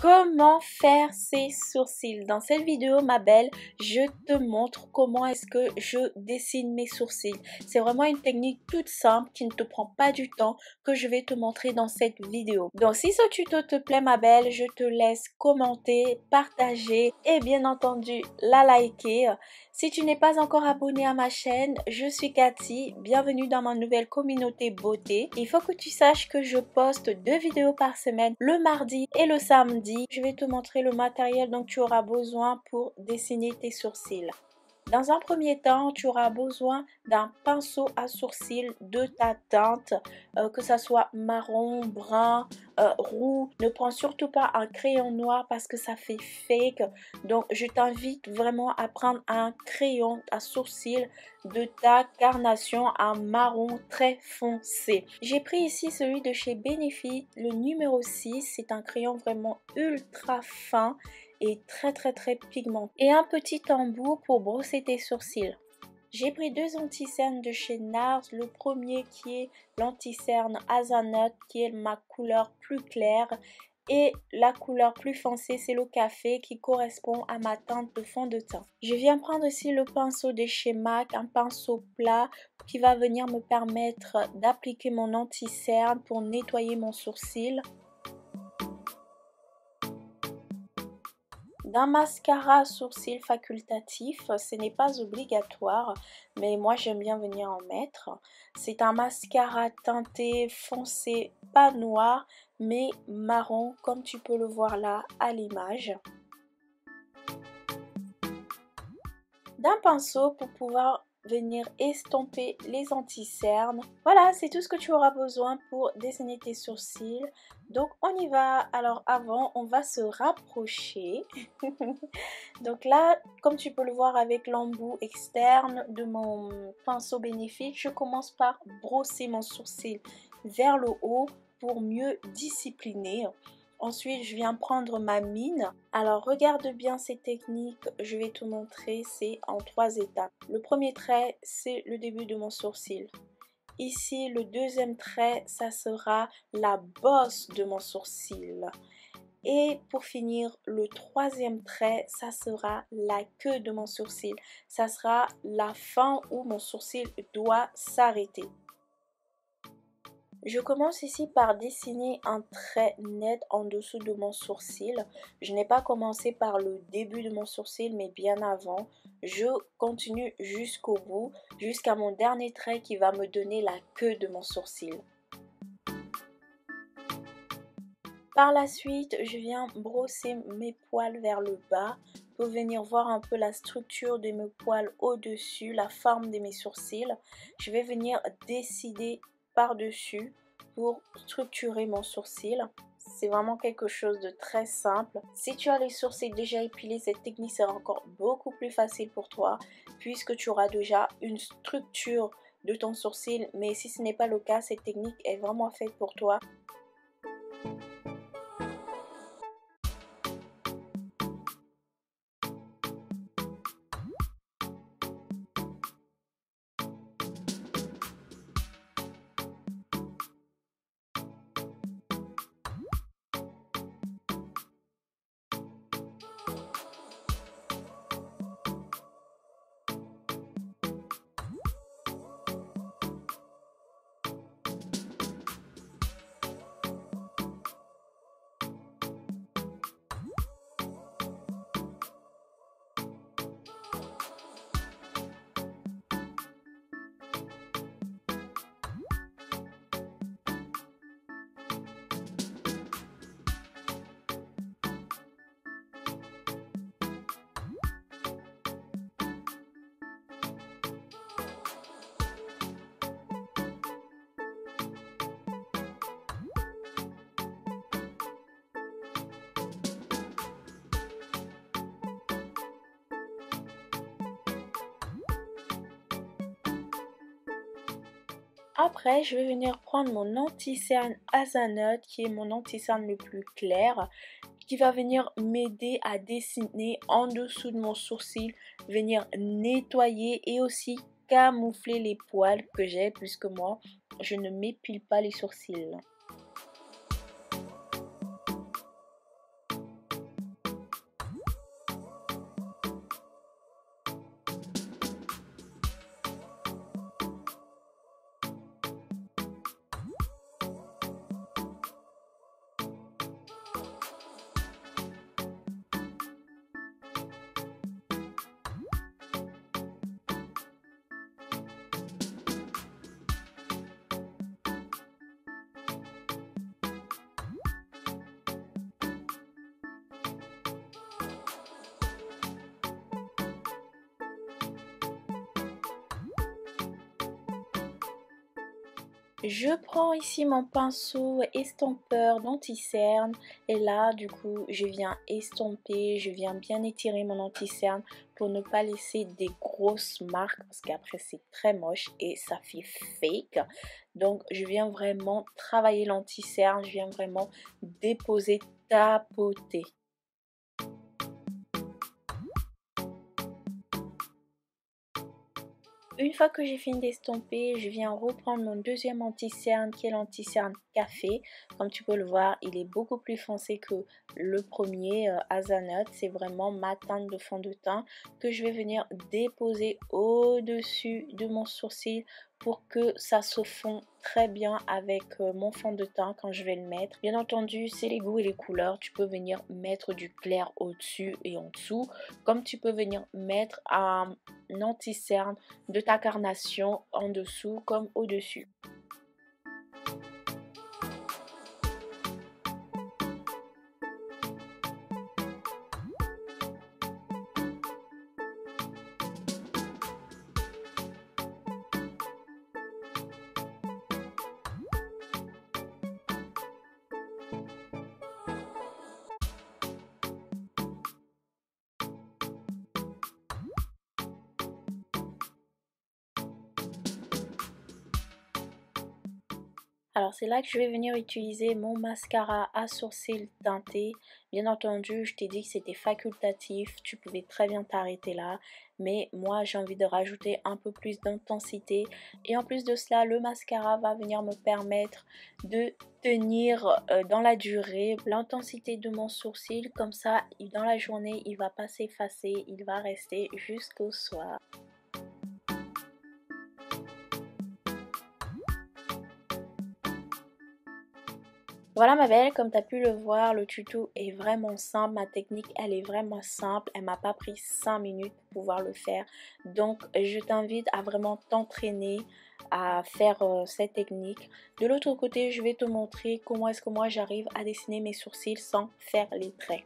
Comment faire ses sourcils? Dans cette vidéo, ma belle, je te montre comment est-ce que je dessine mes sourcils. C'est vraiment une technique toute simple qui ne te prend pas du temps que je vais te montrer dans cette vidéo. Donc si ce tuto te plaît, ma belle, je te laisse commenter, partager et bien entendu la liker. Si tu n'es pas encore abonné à ma chaîne, je suis Cathy, bienvenue dans ma nouvelle communauté beauté. Il faut que tu saches que je poste 2 vidéos par semaine, le mardi et le samedi. Je vais te montrer le matériel dont tu auras besoin pour dessiner tes sourcils. Dans un premier temps, tu auras besoin d'un pinceau à sourcils de ta teinte, que ça soit marron, brun, roux. Ne prends surtout pas un crayon noir parce que ça fait fake. Donc, je t'invite vraiment à prendre un crayon à sourcils de ta carnation, un marron très foncé. J'ai pris ici celui de chez Benefit, le numéro 6. C'est un crayon vraiment ultra fin et très pigmenté. Et un petit embout pour brosser tes sourcils. J'ai pris 2 anti-cernes de chez NARS. Le premier qui est l'anti-cerne Hazelnut, qui est ma couleur plus claire. Et la couleur plus foncée, c'est le café qui correspond à ma teinte de fond de teint. Je viens prendre ici le pinceau de chez MAC, un pinceau plat qui va venir me permettre d'appliquer mon anti-cerne pour nettoyer mon sourcil. D'un mascara à sourcils facultatif, ce n'est pas obligatoire, mais moi j'aime bien venir en mettre. C'est un mascara teinté foncé, pas noir, mais marron, comme tu peux le voir là à l'image. D'un pinceau pour pouvoir venir estomper les anti-cernes. Voilà, c'est tout ce que tu auras besoin pour dessiner tes sourcils. Donc on y va. Alors avant, on va se rapprocher. Donc là, comme tu peux le voir avec l'embout externe de mon pinceau Benefit, je commence par brosser mon sourcil vers le haut pour mieux discipliner. Ensuite, je viens prendre ma mine. Alors, regarde bien cette technique, je vais te montrer, c'est en 3 étapes. Le premier trait, c'est le début de mon sourcil. Ici, le deuxième trait, ça sera la bosse de mon sourcil. Et pour finir, le troisième trait, ça sera la queue de mon sourcil. Ça sera la fin où mon sourcil doit s'arrêter. Je commence ici par dessiner un trait net en dessous de mon sourcil. Je n'ai pas commencé par le début de mon sourcil, mais bien avant. Je continue jusqu'au bout, jusqu'à mon dernier trait qui va me donner la queue de mon sourcil. Par la suite, je viens brosser mes poils vers le bas pour venir voir un peu la structure de mes poils au-dessus, la forme de mes sourcils. Je vais venir décider par-dessus pour structurer mon sourcil. C'est vraiment quelque chose de très simple. Si tu as les sourcils déjà épilés, cette technique sera encore beaucoup plus facile pour toi puisque tu auras déjà une structure de ton sourcil. Mais si ce n'est pas le cas, cette technique est vraiment faite pour toi. Après, je vais venir prendre mon anti-cerne Hazelnut, qui est mon anti-cerne le plus clair, qui va venir m'aider à dessiner en dessous de mon sourcil, venir nettoyer et aussi camoufler les poils que j'ai, puisque moi, je ne m'épile pas les sourcils. Je prends ici mon pinceau estompeur d'anti-cerne et là du coup je viens estomper, je viens bien étirer mon anti-cerne pour ne pas laisser des grosses marques parce qu'après c'est très moche et ça fait fake. Donc je viens vraiment travailler l'anti-cerne, je viens vraiment déposer, tapoter. Une fois que j'ai fini d'estomper, je viens reprendre mon deuxième anti-cerne qui est l'anti-cerne café. Comme tu peux le voir, il est beaucoup plus foncé que le premier Hazanot. C'est vraiment ma teinte de fond de teint que je vais venir déposer au-dessus de mon sourcil pour que ça se fond très bien avec mon fond de teint quand je vais le mettre. Bien entendu, c'est les goûts et les couleurs. Tu peux venir mettre du clair au-dessus et en dessous, comme tu peux venir mettre un anti-cerne de ta carnation en dessous comme au-dessus. Alors c'est là que je vais venir utiliser mon mascara à sourcils teinté. Bien entendu, je t'ai dit que c'était facultatif, tu pouvais très bien t'arrêter là. Mais moi j'ai envie de rajouter un peu plus d'intensité. Et en plus de cela, le mascara va venir me permettre de tenir dans la durée l'intensité de mon sourcil. Comme ça, dans la journée, il ne va pas s'effacer, il va rester jusqu'au soir. Voilà ma belle, comme tu as pu le voir, le tuto est vraiment simple, ma technique elle est vraiment simple, elle m'a pas pris 5 minutes pour pouvoir le faire. Donc je t'invite à vraiment t'entraîner à faire cette technique. De l'autre côté, je vais te montrer comment est-ce que moi j'arrive à dessiner mes sourcils sans faire les traits.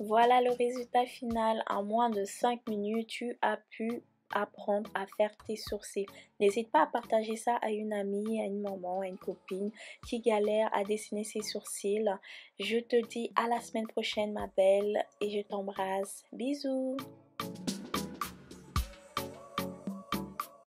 Voilà le résultat final. En moins de 5 minutes, tu as pu apprendre à faire tes sourcils. N'hésite pas à partager ça à une amie, à une maman, à une copine qui galère à dessiner ses sourcils. Je te dis à la semaine prochaine ma belle et je t'embrasse. Bisous.